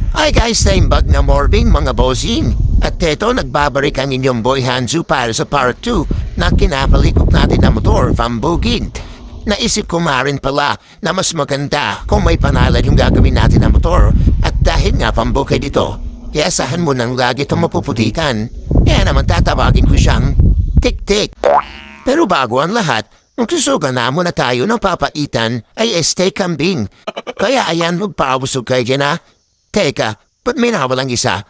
Hi guys, taimbag na morbing mga bossing. At eto, nagbabalik ang inyong boy Hanzu para sa part 2 na kinapalikot natin na motor from Bugid. Naisip ko nga rin pala na mas maganda kung may pangalan yung gagawin natin na motor. At dahil nga pambukid ito, iasahan mo nang lagi itong mapuputikan. Kaya naman tatawagin ko siyang Tik-Tik. Pero bago ang lahat, magsusuga na muna tayo ng papaitan ay steak kambing. Kaya ayan, magpawusog kayo dyan ha. Teka, ba't may nawalang isa?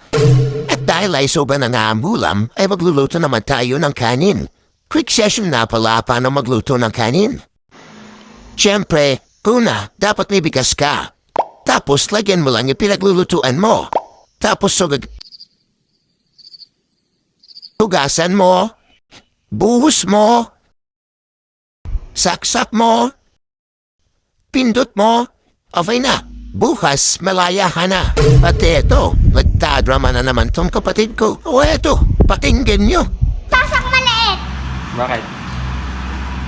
At dahil ay soba na nga ang ulam, ay magluluto naman tayo ng kanin. Quick session na pala paano magluto ng kanin. Siyempre, una, dapat may bigas ka. Tapos, lagyan mo lang yung pinaglulutuan mo. Tapos, hugasan mo. Buhos mo. Saksak mo. Pindot mo. Okay na. Bukas, malayahan na. At eto, nagtadrama na naman tong kapatid ko. O eto, pakinggan nyo. Tasak maliit. Bakit?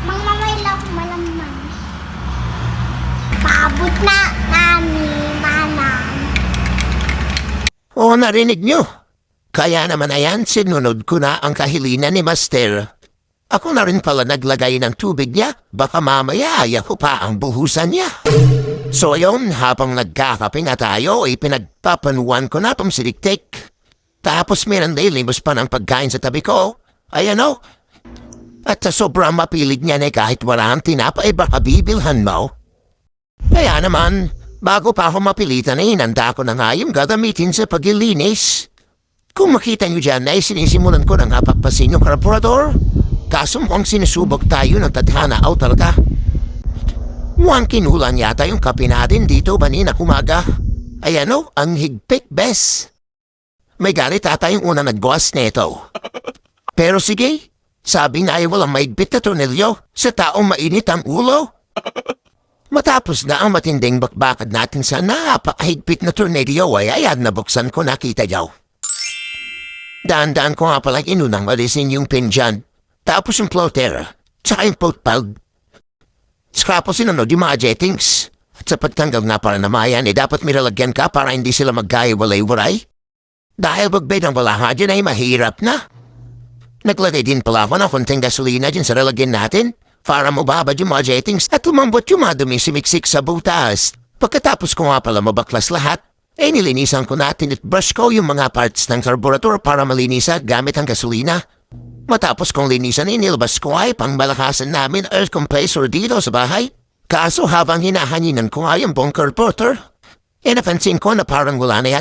Mangmamailaw malamang. Paabot na namin, manang. O narinig nyo. Kaya naman ayan, sinunod ko na ang kahilingan ni Master. Ako na rin pala naglagay ng tubig niya. Baka mamaya ayaw ko pa ang buhusan niya. So ayun, habang nagkakape nga tayo, ay pinagpapanuan ko na itong si Tik-Tik. Tapos meron lilimos pa ng pagkain sa tabi ko. Ayan o. At sa sobrang mapilig niya na kahit wala ang tinapa, ay baka bibilhan mo. Kaya naman, bago pa ako mapilitan ay hinanda ko na nga yung gagamitin sa paglilinis. Kung makita niyo dyan ay sinisimulan ko ng hapagpasin yung karburador. Kaso mukhang sinusubok tayo ng tadhana o talaga. Mukhang kinulang yata yung kape natin dito banina umaga. Ayan o, ang higpit bes. May galit ata yung una nagbuwas neto. Pero sige, sabi nga ay walang maigpit na tornilyo sa taong mainit ang ulo. Matapos na ang matinding bakbakad natin sa napakahigpit na tornilyo ay ayan nabuksan ko nakita yaw. Daan-daan ko nga pala inunang alisin yung pin dyan. Tapos yung floater, tsaka yung float valve. Saka sinunod yung mga jettings. At sa pagtanggal nga para namayan, dapat miralagyan ka para hindi sila magkaiwalay-walay. Dahil bagbay ng wala nga dyan ay mahirap na. Naglagay din pala ako ng konting gasolina dyan sa lalagyan natin para mababad yung mga jettings at lumambot yung mga dumi simiksik sa butas. Pagkatapos ko nga pala mabaklas lahat, ay nilinisan ko natin at brush ko yung mga parts ng carburetor para malinisan gamit ang gasolina. Matapos kong linisan inilabas ko ay pangmalakasan namin air compressor dito sa bahay. Kaso habang hinahanginan ko ay ang buong carburetor, napansin ko na parang wala na yan.